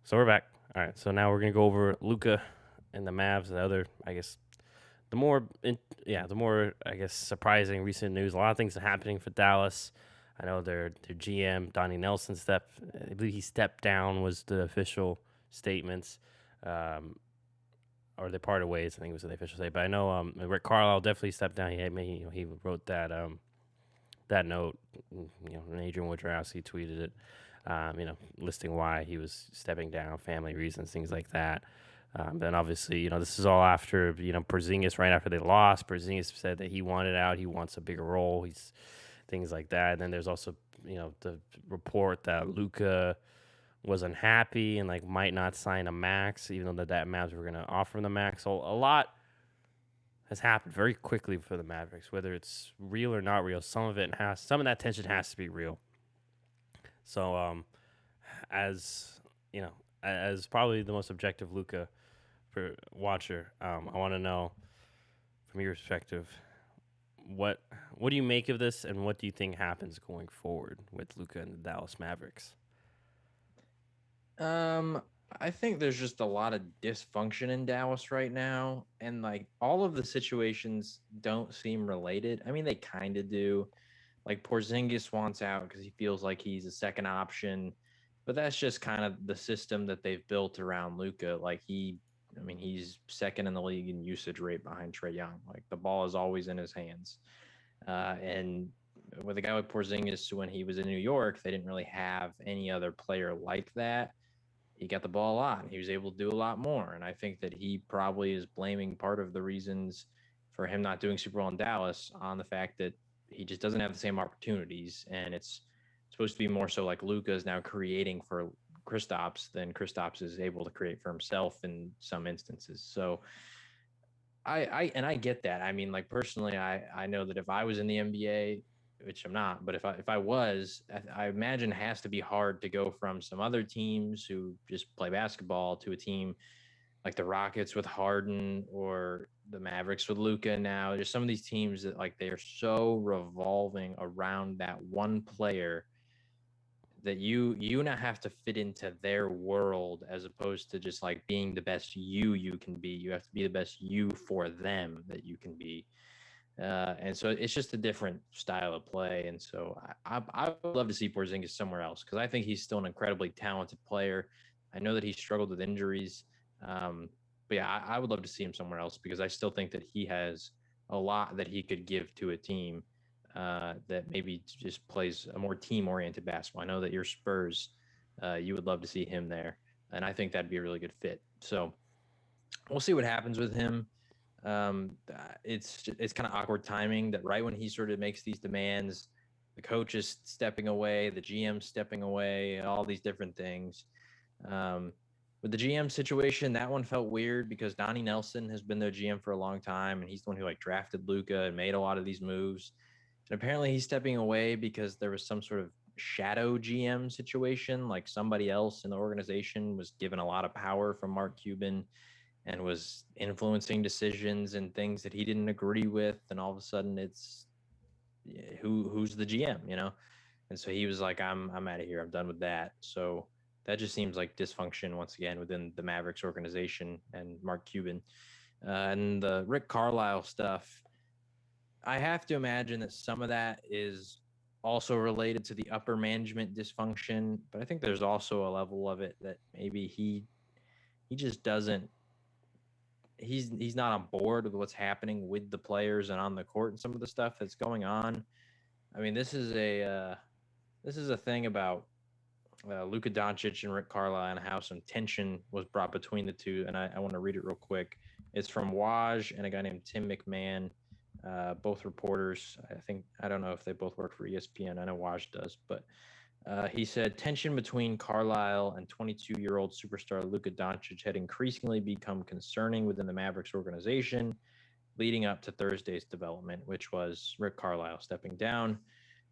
So we're back. All right. So now we're gonna go over Luka and the Mavs. The other, I guess, the more I guess surprising recent news. A lot of things are happening for Dallas. I know their GM Donnie Nelson I believe he stepped down was the official statements, um, or they parted ways. I think was the official statement. But I know Rick Carlisle definitely stepped down. He wrote that note. And Adrian Wojnarowski tweeted it. Listing why he was stepping down, family reasons, things like that. Then obviously, this is all after, Porzingis, right after they lost. Porzingis said that he wanted out. He wants a bigger role. He's things like that. And then there's also, the report that Luka was unhappy and like might not sign a max, even though that Mavs were going to offer him the max. So a lot has happened very quickly for the Mavericks, whether it's real or not real. Some of that tension has to be real. So, as you know, as probably the most objective Luka watcher, I want to know from your perspective what do you make of this, and what do you think happens going forward with Luka and the Dallas Mavericks? Um, I think there's just a lot of dysfunction in Dallas right now, and like all of the situations don't seem related. I mean, they kind of do. Like Porzingis wants out because he feels like he's a second option, but that's just kind of the system that they've built around Luka. I mean, he's second in the league in usage rate behind Trey Young. Like the ball is always in his hands, and with a guy like Porzingis, when he was in New York, they didn't really have any other player like that. He got the ball a lot and he was able to do a lot more. And I think that he probably is blaming part of the reasons for him not doing super well in Dallas on the fact that he just doesn't have the same opportunities. And it's supposed to be more so like Luka is now creating for Kristaps than Kristaps is able to create for himself in some instances. So I get that. I mean, like personally, I know that if I was in the NBA, which I'm not, but if I was, I imagine it has to be hard to go from some other teams who just play basketball to a team like the Rockets with Harden or the Mavericks with Luka now. There's some of these teams that like they're so revolving around that one player that you now have to fit into their world as opposed to just like being the best you can be. You have to be the best you for them that you can be. And so it's just a different style of play. And so I would love to see Porzingis somewhere else because I think he's still an incredibly talented player. I know that he struggled with injuries. Um, but yeah, I would love to see him somewhere else because I still think that he has a lot that he could give to a team that maybe just plays a more team oriented basketball. I know that your Spurs, you would love to see him there. And I think that'd be a really good fit. So we'll see what happens with him. It's kind of awkward timing that right when he sort of makes these demands, the coach is stepping away, the GM stepping away, all these different things. Um, with the GM situation, that one felt weird because Donnie Nelson has been their GM for a long time, and he's the one who like drafted Luka and made a lot of these moves. And apparently, he's stepping away because there was some sort of shadow GM situation, like somebody else in the organization was given a lot of power from Mark Cuban and was influencing decisions and things that he didn't agree with, and all of a sudden it's who's the GM. And so he was like, I'm out of here, I'm done with that. So that just seems like dysfunction once again within the Mavericks organization and Mark Cuban. And the Rick Carlisle stuff, I have to imagine that some of that is also related to the upper management dysfunction, but I think there's also a level of it that maybe he just doesn't he's not on board with what's happening with the players and on the court and some of the stuff that's going on. I mean, this is a thing about Luka Doncic and Rick Carlisle and how some tension was brought between the two, and I want to read it real quick. It's from Waj and a guy named Tim McMahon, both reporters. I don't know if they both work for ESPN. I know Waj does, but he said tension between Carlisle and 22-year-old superstar Luka Doncic had increasingly become concerning within the Mavericks organization, leading up to Thursday's development, which was Rick Carlisle stepping down.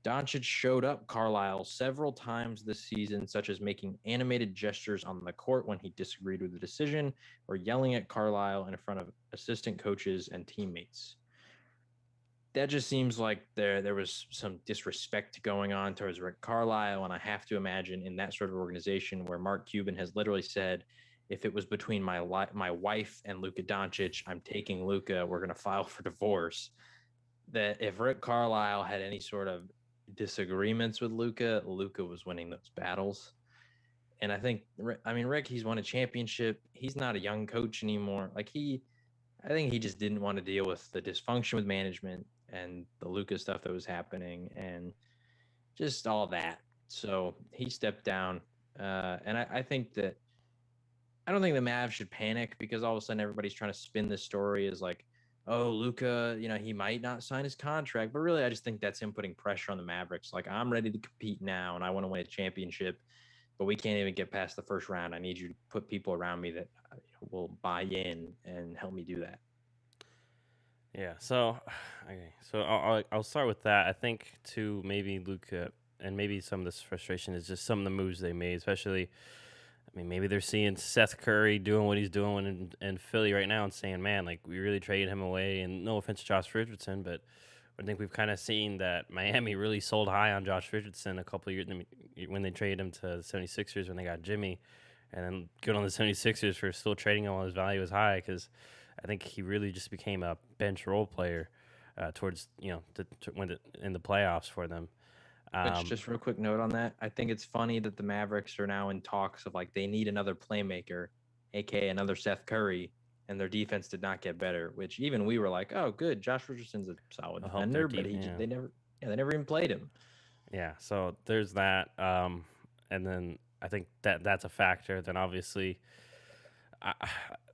Doncic showed up Carlisle several times this season, such as making animated gestures on the court when he disagreed with the decision, or yelling at Carlisle in front of assistant coaches and teammates. that just seems like there was some disrespect going on towards Rick Carlisle, and I have to imagine in that sort of organization where Mark Cuban has literally said, if it was between my wife and Luka Doncic, I'm taking Luka. We're going to file for divorce. That if Rick Carlisle had any sort of disagreements with Luka, Luka was winning those battles. And I think, I mean, Rick, he's won a championship. He's not a young coach anymore. I think he just didn't want to deal with the dysfunction with management and the Luka stuff that was happening and just all that. So he stepped down. And I think that I don't think the Mavs should panic because all of a sudden everybody's trying to spin this story as like, oh, Luka, he might not sign his contract. But really, I just think that's him putting pressure on the Mavericks. Like, I'm ready to compete now and I want to win a championship, but we can't even get past the first round. I need you to put people around me that will buy in and help me do that. Yeah. So, okay. So I'll start with that. I think too maybe Luka and maybe some of this frustration is just some of the moves they made, especially. I mean, maybe they're seeing Seth Curry doing what he's doing in Philly right now and saying, man, like, we really traded him away. And no offense to Josh Richardson, but I think we've kind of seen that Miami really sold high on Josh Richardson a couple of years when they traded him to the 76ers when they got Jimmy. And then good on the 76ers for still trading him while his value was high because I think he really just became a bench role player towards, in the playoffs for them. Which, just real quick note on that, I think it's funny that the Mavericks are now in talks of like they need another playmaker, aka another Seth Curry, and their defense did not get better. Which even we were like, oh, good, Josh Richardson's a solid defender, but they never even played him. Yeah, so there's that, and then I think that's a factor. Then obviously,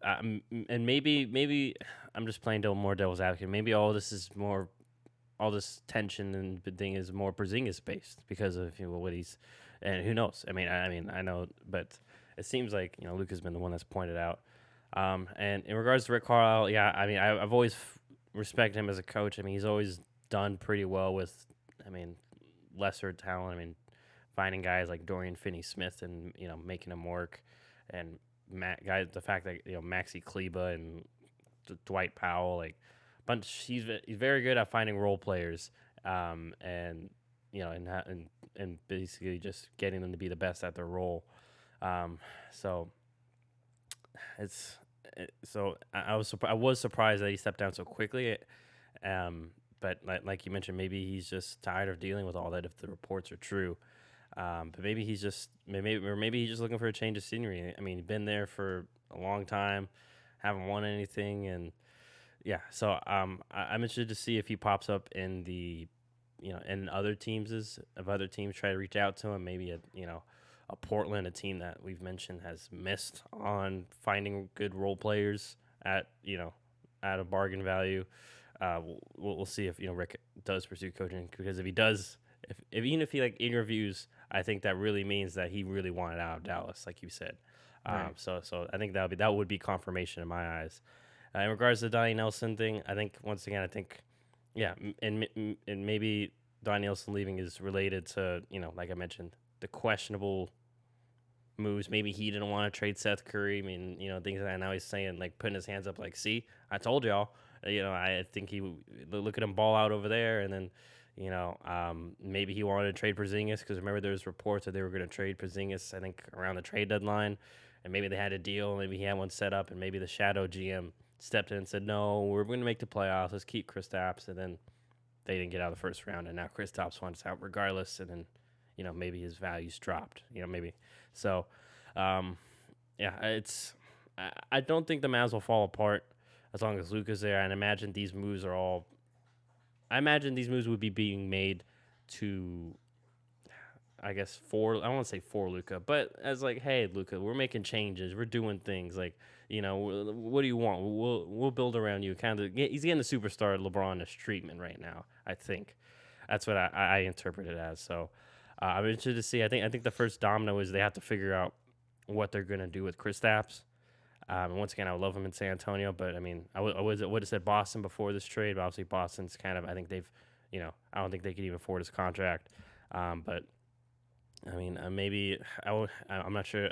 and maybe I'm just playing more devil's advocate. Maybe all this tension and thing is more Porzingis based because of what he's, and who knows? I mean, I know, but it seems like Luka's been the one that's pointed out. And in regards to Rick Carlisle, yeah, I mean, I've always respected him as a coach. I mean, he's always done pretty well with, I mean, lesser talent. I mean, finding guys like Dorian Finney-Smith and making them work, and the fact that Maxi Kleba and Dwight Powell, like he's very good at finding role players, and and basically just getting them to be the best at their role. So it's so I was surprised that he stepped down so quickly. But like you mentioned, maybe he's just tired of dealing with all that if the reports are true. But maybe he's just maybe he's just looking for a change of scenery. I mean, he's been there for a long time, haven't won anything, and yeah. So I'm interested to see if he pops up in the in other teams try to reach out to him. Maybe a Portland, a team that we've mentioned has missed on finding good role players at at a bargain value. We'll see if Rick does pursue coaching, because if he does, even if he interviews, I think that really means that he really wanted out of Dallas, like you said. Right. So I think that would be confirmation in my eyes. In regards to the Donnie Nelson thing, I think once again, yeah, and maybe Donnie Nelson leaving is related to like I mentioned, the questionable moves. Maybe he didn't want to trade Seth Curry. I mean, things like that. Now he's saying, like, putting his hands up, like, see, I told y'all. I think he look at him ball out over there, and then maybe he wanted to trade Porzingis because remember there was reports that they were going to trade Porzingis, I think, around the trade deadline, and maybe they had a deal, maybe he had one set up, and maybe the shadow GM stepped in and said, no, we're going to make the playoffs, let's keep Kristaps, and then they didn't get out of the first round, and now Kristaps wants out regardless, and then maybe his values dropped, maybe. So, yeah, I don't think the Mavs will fall apart as long as Luka's there, and I imagine these moves would be being made to, I guess, I don't want to say for Luka, but as like, hey, Luka, we're making changes, we're doing things, like, what do you want? We'll build around you. Kind of, he's getting the superstar LeBron-ish treatment right now. I think that's what I interpret it as. So I'm interested to see. I think the first domino is they have to figure out what they're gonna do with Kristaps. And once again, I would love him in San Antonio, but I mean, I would have said Boston before this trade, but obviously Boston's kind of, I think they've, I don't think they could even afford his contract. But I mean, maybe I'm not sure.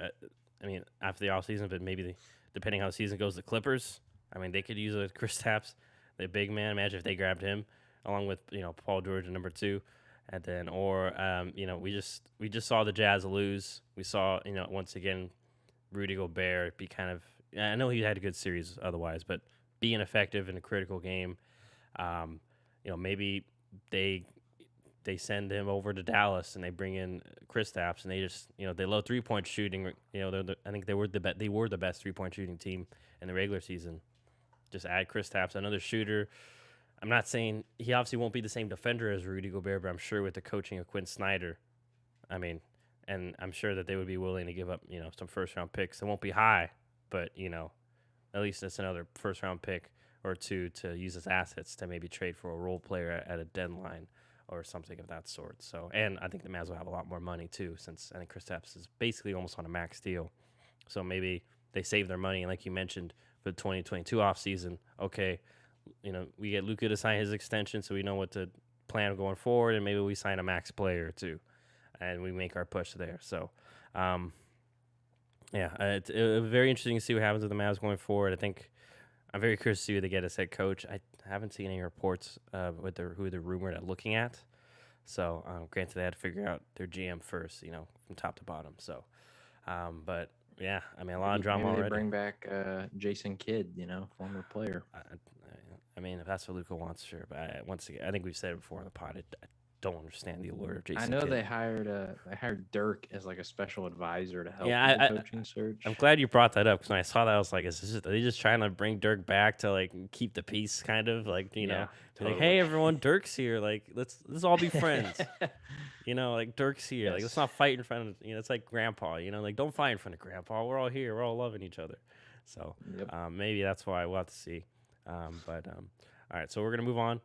I mean, after the offseason, but maybe depending how the season goes, the Clippers. I mean, they could use a Kristaps, the big man. Imagine if they grabbed him. along with Paul George at number 2, and then we just saw the Jazz lose. We saw once again Rudy Gobert be kind of. I know he had a good series otherwise, but being effective in a critical game. Maybe they send him over to Dallas and they bring in Kristaps and they just they love 3-point shooting. I think they were the best 3-point shooting team in the regular season. Just add Kristaps, another shooter. I'm not saying he obviously won't be the same defender as Rudy Gobert, but I'm sure with the coaching of Quinn Snyder, and I'm sure that they would be willing to give up some first round picks. It won't be high, but at least it's another first round pick or two to use as assets to maybe trade for a role player at a deadline or something of that sort. So, and I think the Mavs will have a lot more money too, since I think Kristaps is basically almost on a max deal. So maybe they save their money, and like you mentioned, for the 2022 offseason, okay, we get Luka to sign his extension, so we know what to plan going forward, and maybe we sign a max player too, and we make our push there. So, it's very interesting to see what happens with the Mavs going forward. I think I'm very curious to see who they get as head coach. I haven't seen any reports with who they're rumored at looking at. So, granted, they had to figure out their GM first, from top to bottom. So, but yeah, a lot of drama maybe already. They bring back Jason Kidd, former player. If that's what Luka wants, sure. But once again, I think we've said it before on the pod. I don't understand the allure of Jason. I know Kidd. they hired Dirk as like a special advisor to help with the coaching search. I'm glad you brought that up because when I saw that, I was like, are they just trying to bring Dirk back to like keep the peace, kind of like totally. Like, hey everyone, Dirk's here. Like let's all be friends. Like Dirk's here. Yes. Like let's not fight in front of it's like Grandpa. Like don't fight in front of Grandpa. We're all here. We're all loving each other. So maybe that's why we'll have to see. All right, so we're gonna move on.